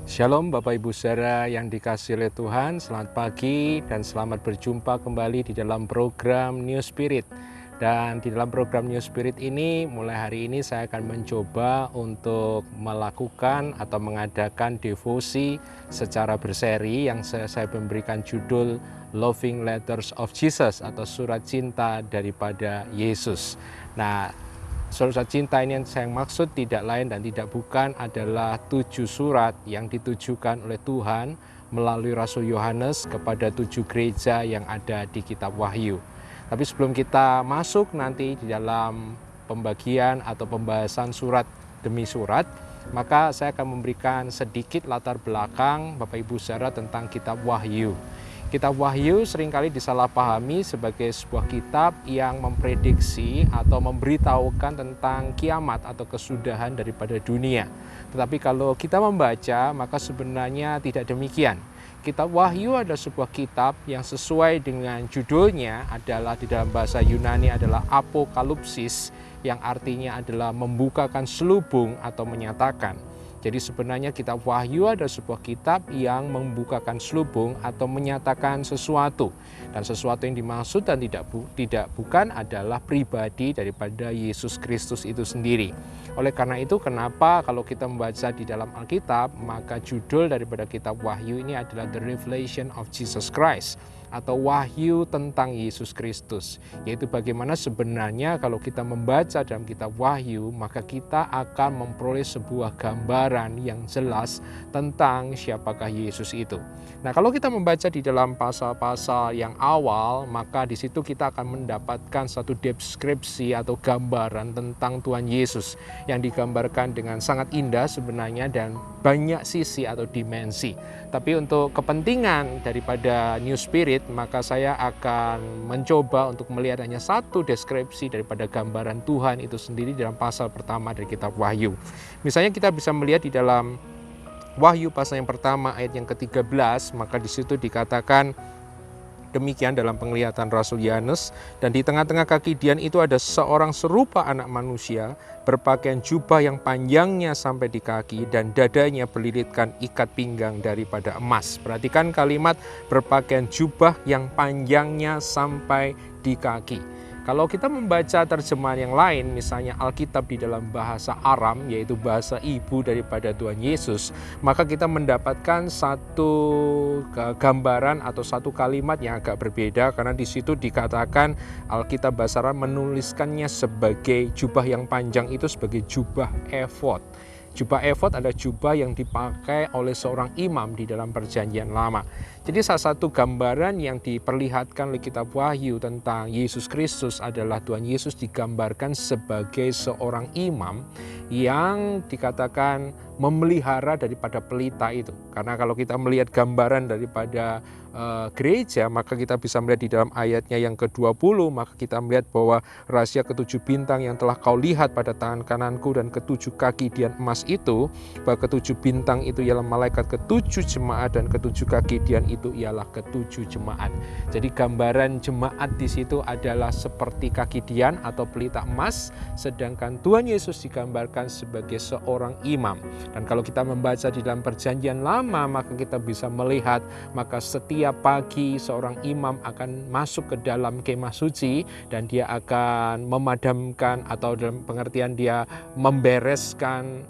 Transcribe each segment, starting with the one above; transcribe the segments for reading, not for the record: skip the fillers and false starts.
Shalom Bapak Ibu Saudara yang dikasihi oleh Tuhan, selamat pagi dan selamat berjumpa kembali di dalam program New Spirit. Dan di dalam program New Spirit ini, mulai hari ini saya akan mencoba untuk melakukan atau mengadakan devosi secara berseri yang saya memberikan judul Loving Letters of Jesus atau surat cinta daripada Yesus. Nah, surat cinta ini yang saya maksud tidak lain dan tidak bukan adalah 7 surat yang ditujukan oleh Tuhan melalui Rasul Yohanes kepada 7 gereja yang ada di kitab Wahyu. Tapi sebelum kita masuk nanti di dalam pembagian atau pembahasan surat demi surat, maka saya akan memberikan sedikit latar belakang Bapak Ibu Saudara tentang kitab Wahyu. Kitab Wahyu seringkali disalahpahami sebagai sebuah kitab yang memprediksi atau memberitahukan tentang kiamat atau kesudahan daripada dunia. Tetapi kalau kita membaca, maka sebenarnya tidak demikian. Kitab Wahyu adalah sebuah kitab yang sesuai dengan judulnya adalah di dalam bahasa Yunani adalah apokalipsis, yang artinya adalah membukakan selubung atau menyatakan. Jadi sebenarnya kitab Wahyu adalah sebuah kitab yang membukakan selubung atau menyatakan sesuatu. Dan sesuatu yang dimaksud dan tidak bukan adalah pribadi daripada Yesus Kristus itu sendiri. Oleh karena itu kenapa kalau kita membaca di dalam Alkitab, maka judul daripada kitab Wahyu ini adalah The Revelation of Jesus Christ, atau wahyu tentang Yesus Kristus, yaitu bagaimana sebenarnya kalau kita membaca dalam kitab Wahyu, maka kita akan memperoleh sebuah gambaran yang jelas tentang siapakah Yesus itu. Nah, kalau kita membaca di dalam pasal-pasal yang awal, maka di situ kita akan mendapatkan satu deskripsi atau gambaran tentang Tuhan Yesus yang digambarkan dengan sangat indah sebenarnya dan banyak sisi atau dimensi. Tapi untuk kepentingan daripada New Spirit, maka saya akan mencoba untuk melihat hanya satu deskripsi daripada gambaran Tuhan itu sendiri dalam pasal pertama dari kitab Wahyu. Misalnya kita bisa melihat di dalam Wahyu pasal yang pertama ayat yang ke-13, maka di situ dikatakan demikian dalam penglihatan Rasul Yohanes, dan di tengah-tengah kaki Dian itu ada seorang serupa anak manusia, berpakaian jubah yang panjangnya sampai di kaki dan dadanya berlilitkan ikat pinggang daripada emas. Perhatikan kalimat berpakaian jubah yang panjangnya sampai di kaki. Kalau kita membaca terjemahan yang lain, misalnya Alkitab di dalam bahasa Aram, yaitu bahasa ibu daripada Tuhan Yesus, maka kita mendapatkan satu gambaran atau satu kalimat yang agak berbeda, karena di situ dikatakan Alkitab bahasa Aram menuliskannya sebagai jubah yang panjang itu sebagai jubah efod. Jubah efod adalah jubah yang dipakai oleh seorang imam di dalam perjanjian lama. Jadi salah satu gambaran yang diperlihatkan oleh kitab Wahyu tentang Yesus Kristus adalah Tuhan Yesus digambarkan sebagai seorang imam yang dikatakan memelihara daripada pelita itu. Karena kalau kita melihat gambaran daripada gereja, maka kita bisa melihat di dalam ayatnya yang ke-20, maka kita melihat bahwa rahasia ketujuh bintang yang telah kau lihat pada tangan kananku dan ketujuh kaki Dian emas itu, bahwa ketujuh bintang itu ialah malaikat ketujuh jemaat dan ketujuh kaki Dian itu ialah ketujuh jemaat. Jadi gambaran jemaat di situ adalah seperti kaki Dian atau pelita emas, sedangkan Tuhan Yesus digambarkan sebagai seorang imam. Dan kalau kita membaca di dalam perjanjian lama, maka kita bisa melihat, maka setiap pagi seorang imam akan masuk ke dalam kemah suci dan dia akan memadamkan atau dalam pengertian dia membereskan,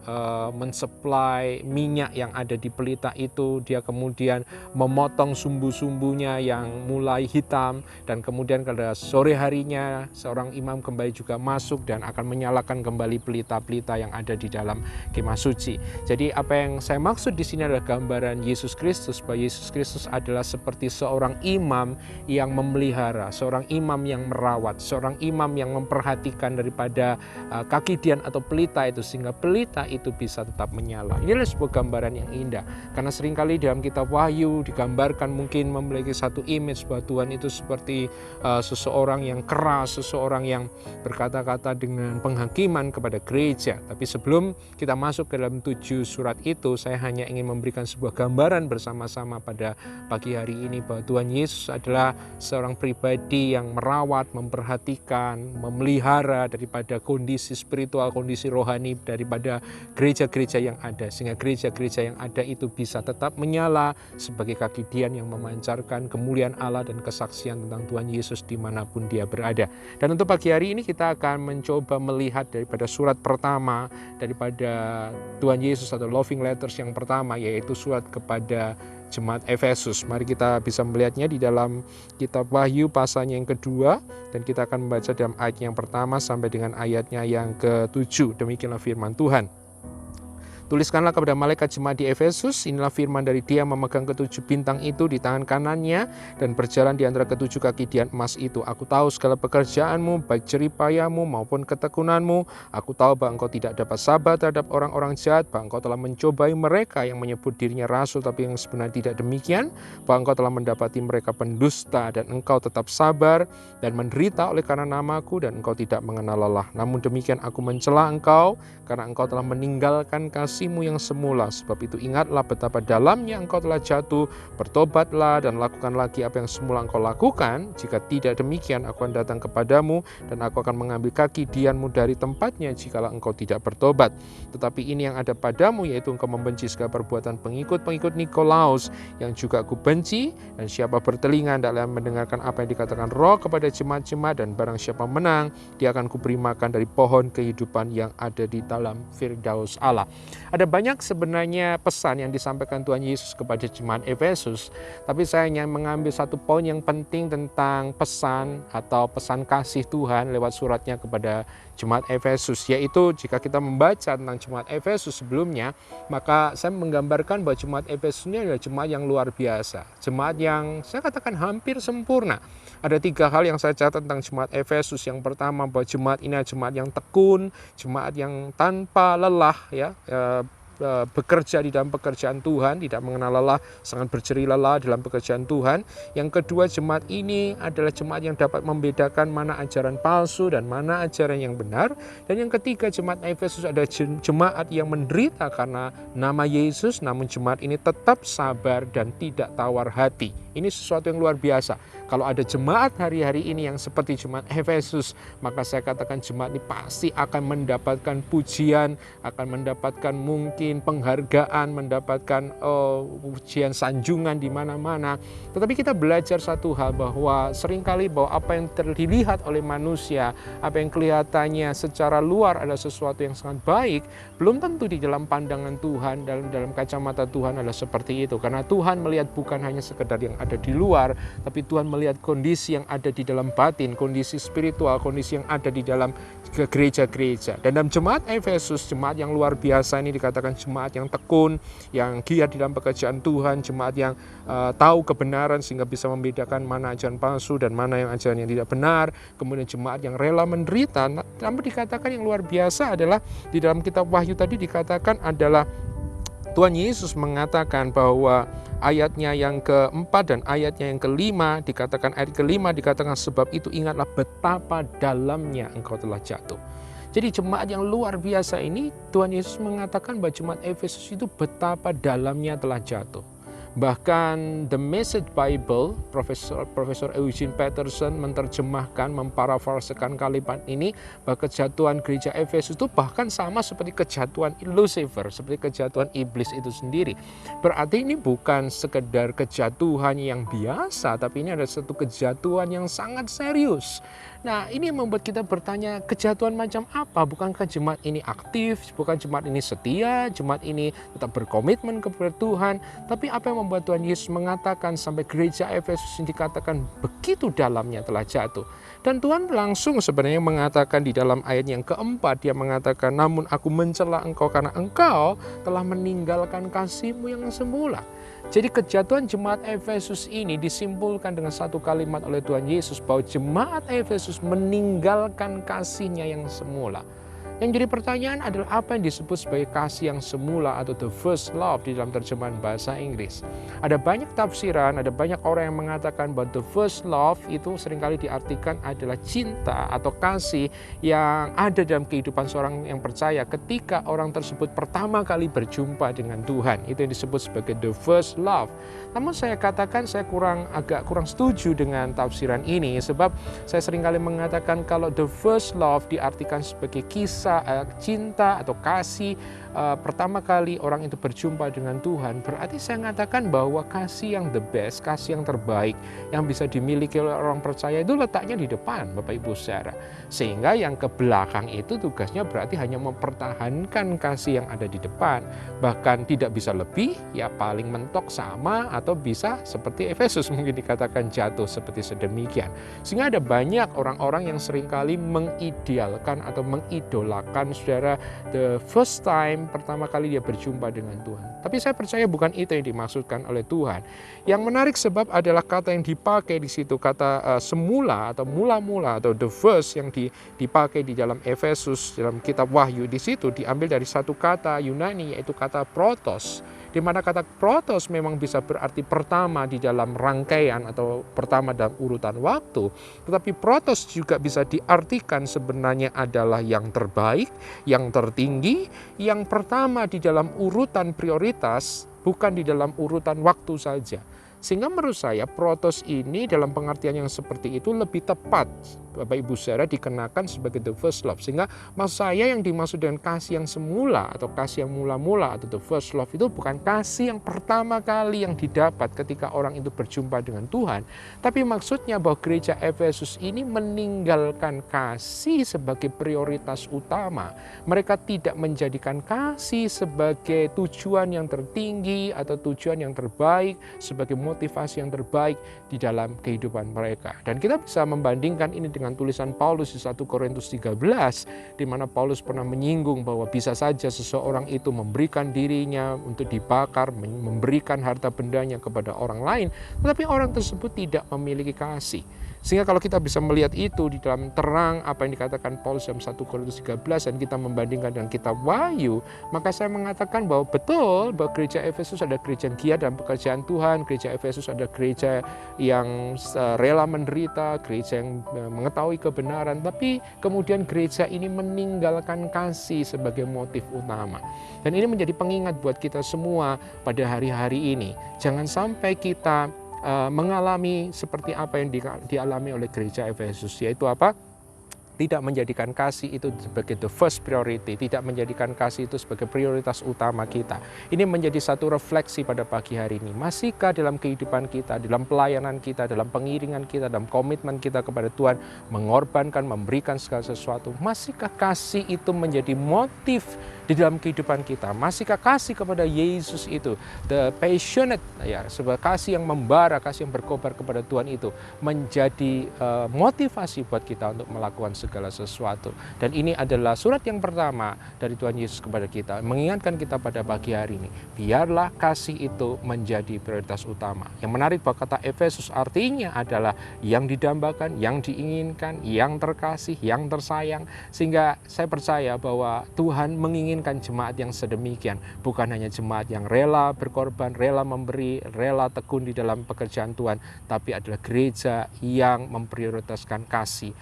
mensuplai minyak yang ada di pelita itu. Dia kemudian memotong sumbu-sumbunya yang mulai hitam, dan kemudian pada sore harinya seorang imam kembali juga masuk dan akan menyalakan kembali pelita-pelita yang ada di dalam kemah suci. Jadi apa yang saya maksud di sini adalah gambaran Yesus Kristus, bahwa Yesus Kristus adalah seperti seorang imam yang memelihara, seorang imam yang merawat, seorang imam yang memperhatikan daripada kaki Dian atau pelita itu sehingga pelita itu bisa tetap menyala. Ini adalah sebuah gambaran yang indah, karena seringkali dalam kitab Wahyu digambarkan menggambarkan, mungkin memiliki satu image bahwa Tuhan itu seperti seseorang yang keras, seseorang yang berkata-kata dengan penghakiman kepada gereja. Tapi sebelum kita masuk ke dalam 7 surat itu, saya hanya ingin memberikan sebuah gambaran bersama-sama pada pagi hari ini bahwa Tuhan Yesus adalah seorang pribadi yang merawat, memperhatikan, memelihara daripada kondisi spiritual, kondisi rohani daripada gereja-gereja yang ada, sehingga gereja-gereja yang ada itu bisa tetap menyala sebagai kaki dian yang memancarkan kemuliaan Allah dan kesaksian tentang Tuhan Yesus dimanapun dia berada. Dan untuk pagi hari ini kita akan mencoba melihat daripada surat pertama daripada Tuhan Yesus atau loving letters yang pertama, yaitu surat kepada jemaat Efesus. Mari kita bisa melihatnya di dalam kitab Wahyu pasalnya yang kedua, dan kita akan membaca dalam ayat yang pertama sampai dengan ayatnya yang ke-7. Demikianlah firman Tuhan. Tuliskanlah kepada malaikat jemaat di Efesus, inilah firman dari Dia memegang ketujuh bintang itu di tangan kanannya dan berjalan di antara ketujuh kaki dian emas itu. Aku tahu segala pekerjaanmu, baik jeripayamu maupun ketekunanmu. Aku tahu bahwa engkau tidak dapat sabar terhadap orang-orang jahat, bahwa engkau telah mencobai mereka yang menyebut dirinya rasul tapi yang sebenarnya tidak demikian, bahwa engkau telah mendapati mereka pendusta dan engkau tetap sabar dan menderita oleh karena namaku dan engkau tidak mengenal lelah. Namun demikian aku mencela engkau karena engkau telah meninggalkan kasihmu yang semula. Sebab itu ingatlah betapa dalamnya engkau telah jatuh, bertobatlah dan lakukan lagi apa yang semula engkau lakukan. Jika tidak demikian, aku akan datang kepadamu dan aku akan mengambil kaki dianmu dari tempatnya jikalau engkau tidak bertobat. Tetapi ini yang ada padamu, yaitu engkau membenci segala perbuatan pengikut Nikolaus yang juga aku benci, dan siapa bertelinga hendaklah mendengarkan apa yang dikatakan Roh kepada jemaat-jemaat, dan barang siapa menang, dia akan kuberi makan dari pohon kehidupan yang ada di dalam Firdaus Allah. Ada banyak sebenarnya pesan yang disampaikan Tuhan Yesus kepada jemaat Efesus, tapi saya hanya mengambil satu poin yang penting tentang pesan atau pesan kasih Tuhan lewat suratnya kepada jemaat Efesus, yaitu jika kita membaca tentang jemaat Efesus sebelumnya, maka saya menggambarkan bahwa jemaat Efesus ini adalah jemaat yang luar biasa, jemaat yang saya katakan hampir sempurna. Ada 3 hal yang saya catat tentang jemaat Efesus. Yang pertama, bahwa jemaat ini adalah jemaat yang tekun, jemaat yang tanpa lelah, bekerja di dalam pekerjaan Tuhan, tidak mengenal lelah, sangat berjeri lelah dalam pekerjaan Tuhan. Yang kedua, jemaat ini adalah jemaat yang dapat membedakan mana ajaran palsu dan mana ajaran yang benar. Dan yang ketiga, jemaat Efesus adalah jemaat yang menderita karena nama Yesus, namun jemaat ini tetap sabar dan tidak tawar hati. Ini sesuatu yang luar biasa. Kalau ada jemaat hari-hari ini yang seperti jemaat Efesus, maka saya katakan jemaat ini pasti akan mendapatkan pujian, akan mendapatkan mungkin penghargaan, mendapatkan pujian sanjungan di mana-mana. Tetapi kita belajar satu hal, bahwa seringkali bahwa apa yang dilihat oleh manusia, apa yang kelihatannya secara luar adalah sesuatu yang sangat baik, belum tentu di dalam pandangan Tuhan, dalam kacamata Tuhan adalah seperti itu. Karena Tuhan melihat bukan hanya sekedar yang ada di luar, tapi Tuhan melihat kondisi yang ada di dalam batin, kondisi spiritual, kondisi yang ada di dalam gereja-gereja. Dan dalam jemaat Efesus, jemaat yang luar biasa ini dikatakan jemaat yang tekun, yang giat di dalam pekerjaan Tuhan, jemaat yang tahu kebenaran sehingga bisa membedakan mana ajaran palsu dan mana yang ajaran yang tidak benar. Kemudian jemaat yang rela menderita. Namun dikatakan yang luar biasa adalah di dalam kitab Wahyu tadi dikatakan adalah Tuhan Yesus mengatakan bahwa ayatnya yang keempat dan ayatnya yang kelima dikatakan, ayat kelima dikatakan, sebab itu ingatlah betapa dalamnya engkau telah jatuh. Jadi jemaat yang luar biasa ini, Tuhan Yesus mengatakan bahwa jemaat Efesus itu betapa dalamnya telah jatuh. Bahkan The Message Bible, Profesor Eugene Peterson menerjemahkan, memparafrasekan kalimat ini, bahwa kejatuhan gereja Efesus itu bahkan sama seperti kejatuhan Lucifer, seperti kejatuhan iblis itu sendiri. Berarti ini bukan sekedar kejatuhan yang biasa, tapi ini adalah satu kejatuhan yang sangat serius. Nah, ini membuat kita bertanya, kejatuhan macam apa? Bukankah jemaat ini aktif? Bukan jemaat ini setia? Jemaat ini tetap berkomitmen kepada Tuhan? Tapi apa yang membuat Tuhan Yesus mengatakan sampai gereja Efesus ini dikatakan begitu dalamnya telah jatuh? Dan Tuhan langsung sebenarnya mengatakan di dalam ayat yang keempat, dia mengatakan, namun aku mencela engkau karena engkau telah meninggalkan kasihmu yang semula. Jadi kejatuhan jemaat Efesus ini disimpulkan dengan satu kalimat oleh Tuhan Yesus, bahwa jemaat Efesus meninggalkan kasihnya yang semula. Yang jadi pertanyaan adalah apa yang disebut sebagai kasih yang semula atau the first love di dalam terjemahan bahasa Inggris. Ada banyak tafsiran, ada banyak orang yang mengatakan bahwa the first love itu seringkali diartikan adalah cinta atau kasih yang ada dalam kehidupan seorang yang percaya ketika orang tersebut pertama kali berjumpa dengan Tuhan. Itu yang disebut sebagai the first love. Namun saya katakan saya agak kurang setuju dengan tafsiran ini, sebab saya seringkali mengatakan kalau the first love diartikan sebagai kisah cinta atau kasih pertama kali orang itu berjumpa dengan Tuhan, berarti saya mengatakan bahwa kasih yang the best, kasih yang terbaik yang bisa dimiliki oleh orang percaya itu letaknya di depan, Bapak Ibu Saudara. Sehingga yang ke belakang itu tugasnya berarti hanya mempertahankan kasih yang ada di depan. Bahkan tidak bisa lebih, ya paling mentok sama, atau bisa seperti Efesus mungkin dikatakan jatuh seperti sedemikian. Sehingga ada banyak orang-orang yang seringkali mengidealkan atau mengidolakan saudara the first time pertama kali dia berjumpa dengan Tuhan. Tapi saya percaya bukan itu yang dimaksudkan oleh Tuhan. Yang menarik sebab adalah kata yang dipakai di situ, kata semula atau mula-mula atau the first yang dipakai di dalam Efesus dalam kitab Wahyu, di situ diambil dari satu kata Yunani yaitu kata protos. Di mana kata protos memang bisa berarti pertama di dalam rangkaian atau pertama dalam urutan waktu, tetapi protos juga bisa diartikan sebenarnya adalah yang terbaik, yang tertinggi, yang pertama di dalam urutan prioritas, bukan di dalam urutan waktu saja. Sehingga menurut saya protos ini dalam pengertian yang seperti itu lebih tepat, Bapak Ibu Saudara, dikenakan sebagai the first love. Sehingga maksud saya yang dimaksud dengan kasih yang semula atau kasih yang mula-mula atau the first love itu bukan kasih yang pertama kali yang didapat ketika orang itu berjumpa dengan Tuhan. Tapi maksudnya bahwa gereja Efesus ini meninggalkan kasih sebagai prioritas utama. Mereka tidak menjadikan kasih sebagai tujuan yang tertinggi atau tujuan yang terbaik, sebagai motivasi yang terbaik di dalam kehidupan mereka. Dan kita bisa membandingkan ini dengan tulisan Paulus di 1 Korintus 13, di mana Paulus pernah menyinggung bahwa bisa saja seseorang itu memberikan dirinya untuk dibakar, memberikan harta bendanya kepada orang lain, tetapi orang tersebut tidak memiliki kasih. Sehingga kalau kita bisa melihat itu di dalam terang apa yang dikatakan Paulus dalam 1 Korintus 13 dan kita membandingkan dengan kitab Wahyu, maka saya mengatakan bahwa betul bahwa gereja Efesus ada gereja yang giat dalam pekerjaan Tuhan, gereja Efesus ada gereja yang rela menderita, gereja yang mengetahui kebenaran, tapi kemudian gereja ini meninggalkan kasih sebagai motif utama. Dan ini menjadi pengingat buat kita semua pada hari-hari ini. Jangan sampai kita mengalami seperti apa yang dialami oleh gereja Efesus, yaitu apa? Tidak menjadikan kasih itu sebagai the first priority, tidak menjadikan kasih itu sebagai prioritas utama kita. Ini menjadi satu refleksi pada pagi hari ini. Masihkah dalam kehidupan kita, dalam pelayanan kita, dalam pengiringan kita, dalam komitmen kita kepada Tuhan, mengorbankan, memberikan segala sesuatu, masihkah kasih itu menjadi motif di dalam kehidupan kita? Masihkah kasih kepada Yesus itu, the passionate, ya, sebuah kasih yang membara, kasih yang berkobar kepada Tuhan itu menjadi motivasi buat kita untuk melakukan segala sesuatu. Dan ini adalah surat yang pertama dari Tuhan Yesus kepada kita, mengingatkan kita pada pagi hari ini, biarlah kasih itu menjadi prioritas utama. Yang menarik bahwa kata Efesus artinya adalah yang didambakan, yang diinginkan, yang terkasih, yang tersayang. Sehingga saya percaya bahwa Tuhan menginginkan jemaat yang sedemikian, bukan hanya jemaat yang rela berkorban, rela memberi, rela tekun di dalam pekerjaan Tuhan, tapi adalah gereja yang memprioritaskan kasih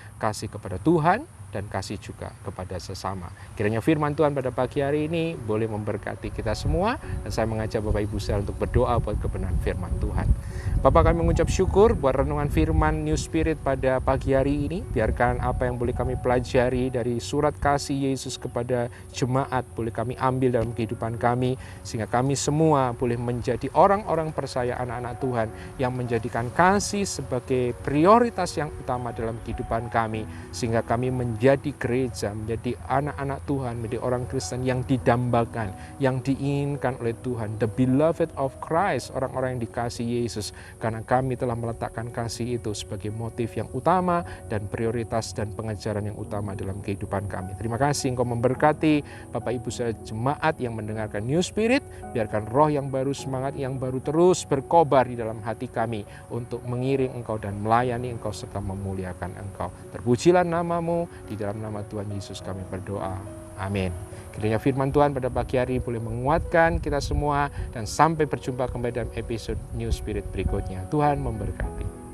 kepada Tuhan dan kasih juga kepada sesama. Kiranya firman Tuhan pada pagi hari ini boleh memberkati kita semua, dan saya mengajak Bapak Ibu saya untuk berdoa buat kebenaran firman Tuhan. Bapak, kami mengucap syukur buat renungan firman New Spirit pada pagi hari ini. Biarkan apa yang boleh kami pelajari dari surat kasih Yesus kepada jemaat boleh kami ambil dalam kehidupan kami, sehingga kami semua boleh menjadi orang-orang percaya, anak-anak Tuhan yang menjadikan kasih sebagai prioritas yang utama dalam kehidupan kami, sehingga kami menjadi gereja, menjadi anak-anak Tuhan, menjadi orang Kristen yang didambakan, yang diinginkan oleh Tuhan, the beloved of Christ, orang-orang yang dikasihi Yesus, karena kami telah meletakkan kasih itu sebagai motif yang utama dan prioritas dan pengejaran yang utama dalam kehidupan kami. Terima kasih Engkau memberkati Bapak Ibu saya jemaat yang mendengarkan New Spirit. Biarkan roh yang baru, semangat yang baru terus berkobar di dalam hati kami untuk mengiring Engkau dan melayani Engkau serta memuliakan Engkau. Terpujilah nama-Mu, di dalam nama Tuhan Yesus kami berdoa. Amin. Kiranya firman Tuhan pada pagi hari boleh menguatkan kita semua, dan sampai berjumpa kembali dalam episode New Spirit berikutnya. Tuhan memberkati.